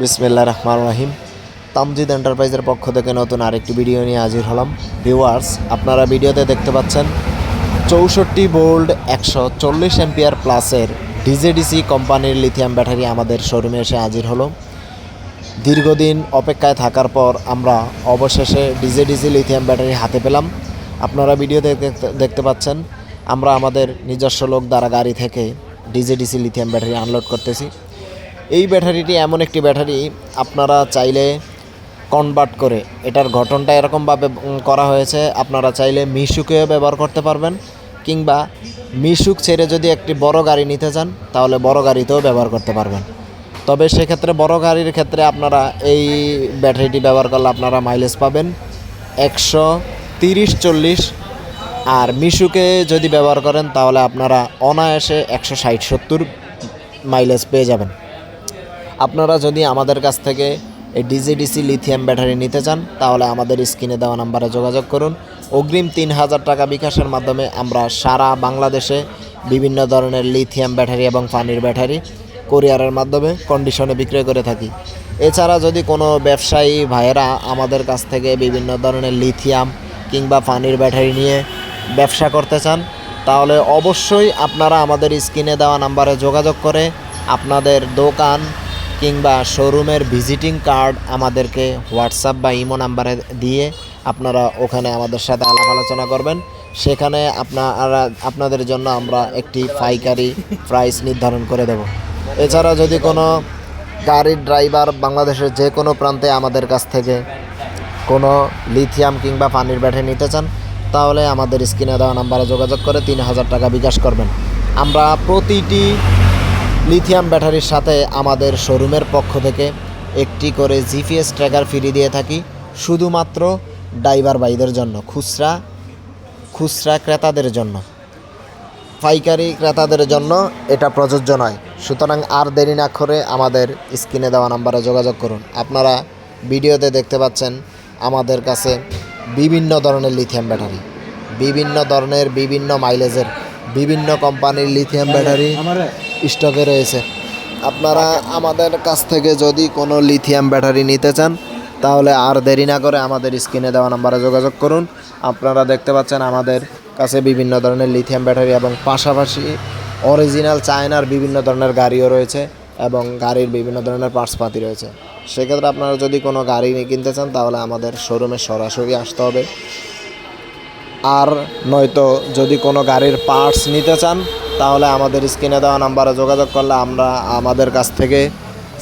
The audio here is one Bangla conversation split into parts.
বিসমিল্লাহির রহমানির রহিম। তামজিদ এন্টারপ্রাইজের পক্ষ থেকে নতুন আরেকটি ভিডিও নিয়ে হাজির হলাম। ভিউয়ার্স, আপনারা ভিডিওতে দেখতে পাচ্ছেন 64 ভোল্ট 140 অ্যাম্পিয়ার প্লাসের ডিজেডিসি কোম্পানির লিথিয়াম ব্যাটারি আমাদের শোরুমে এসে হাজির হলো। দীর্ঘদিন অপেক্ষায় থাকার পর আমরা অবশেষে ডিজেডিসি লিথিয়াম ব্যাটারি হাতে পেলাম। আপনারা ভিডিওতে দেখতে পাচ্ছেন আমরা আমাদের নিজস্ব লোক দ্বারা গাড়ি থেকে ডিজেডিসি লিথিয়াম ব্যাটারি আনলোড করতেছি। এই ব্যাটারিটি এমন একটি ব্যাটারি, আপনারা চাইলে কনভার্ট করে, এটার গঠনটা এরকমভাবে করা হয়েছে, আপনারা চাইলে মিশুকেও ব্যবহার করতে পারবেন, কিংবা মিশুক ছেড়ে যদি একটি বড় গাড়ি নিতে চান তাহলে বড় গাড়িতেও ব্যবহার করতে পারবেন। তবে সেক্ষেত্রে বড় গাড়ির ক্ষেত্রে আপনারা এই ব্যাটারিটি ব্যবহার করলে আপনারা মাইলেজ পাবেন 130-40, আর মিশুকে যদি ব্যবহার করেন তাহলে আপনারা অনায়াসে 160-70 মাইলেজ পেয়ে যাবেন। আপনারা যদি আমাদের কাছ থেকে এই ডিজেডিসি লিথিয়াম ব্যাটারি নিতে চান তাহলে আমাদের স্ক্রিনে দেওয়া নাম্বারে যোগাযোগ করুন। অগ্রিম 3000 টাকা বিকাশের মাধ্যমে আমরা সারা বাংলাদেশে বিভিন্ন ধরনের লিথিয়াম ব্যাটারি এবং পানির ব্যাটারি কোরিয়ারের মাধ্যমে কন্ডিশনে বিক্রয় করে থাকি। এছাড়া যদি কোনো ব্যবসায়ী ভাইয়েরা আমাদের কাছ থেকে বিভিন্ন ধরনের লিথিয়াম কিংবা পানির ব্যাটারি নিয়ে ব্যবসা করতে চান তাহলে অবশ্যই আপনারা আমাদের স্ক্রিনে দেওয়া নাম্বারে যোগাযোগ করে আপনাদের দোকান কিংবা শোরুমের ভিজিটিং কার্ড আমাদেরকে হোয়াটসঅ্যাপ বা ইমো নাম্বারে দিয়ে আপনারা ওখানে আমাদের সাথে আলাপ আলোচনা করবেন। সেখানে আপনাদের জন্য আমরা একটি পাইকারি প্রাইস নির্ধারণ করে দেব। এছাড়া যদি কোনো গাড়ির ড্রাইভার বাংলাদেশের যে কোনো প্রান্তে আমাদের কাছ থেকে কোনো লিথিয়াম কিংবা পানির ব্যাটারি নিতে চান তাহলে আমাদের স্ক্রিনে দেওয়া নাম্বারে যোগাযোগ করে 3000 টাকা বিকাশ করবেন। আমরা প্রতিটি লিথিয়াম ব্যাটারির সাথে আমাদের শোরুমের পক্ষ থেকে একটি করে জিপিএস ট্র্যাকার ফ্রি দিয়ে থাকি, শুধুমাত্র ড্রাইভার ভাইদের জন্য, খুচরা ক্রেতাদের জন্য। পাইকারি ক্রেতাদের জন্য এটা প্রযোজ্য নয়। সুতরাং আর দেরি না করে আমাদের স্ক্রিনে দেওয়া নাম্বারে যোগাযোগ করুন। আপনারা ভিডিওতে দেখতে পাচ্ছেন আমাদের কাছে বিভিন্ন ধরনের লিথিয়াম ব্যাটারি, বিভিন্ন ধরনের বিভিন্ন মাইলেজের বিভিন্ন কোম্পানির লিথিয়াম ব্যাটারি স্টকে রয়েছে। আপনারা আমাদের কাছ থেকে যদি কোনো লিথিয়াম ব্যাটারি নিতে চান তাহলে আর দেরি না করে আমাদের স্ক্রিনে দেওয়া নাম্বারে যোগাযোগ করুন। আপনারা দেখতে পাচ্ছেন আমাদের কাছে বিভিন্ন ধরনের লিথিয়াম ব্যাটারি এবং পাশাপাশি অরিজিনাল চায়নার বিভিন্ন ধরনের গাড়িও রয়েছে এবং গাড়ির বিভিন্ন ধরনের পার্টসপাতি রয়েছে। সেক্ষেত্রে আপনারা যদি কোনো গাড়ি কিনতে চান তাহলে আমাদের শোরুমে সরাসরি আসতে হবে। আর নয়তো যদি কোনো গাড়ির পার্টস নিতে চান তাহলে আমাদের স্ক্রিনে দেওয়া নাম্বারে যোগাযোগ করলে আমরা আমাদের কাছ থেকে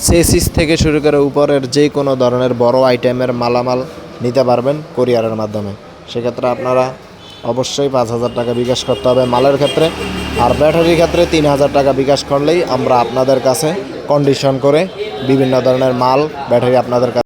চেসিস থেকে শুরু করে উপরের যে কোনো ধরনের বড় আইটেমের মালামাল নিতে পারবেন কোরিয়ারের মাধ্যমে। সেক্ষেত্রে আপনারা অবশ্যই 5000 টাকা বিকাশ করতে হবে মালের ক্ষেত্রে, আর ব্যাটারির ক্ষেত্রে 3000 টাকা বিকাশ করলেই আমরা আপনাদের কাছে কন্ডিশন করে বিভিন্ন ধরনের মাল ব্যাটারি আপনাদের কাছে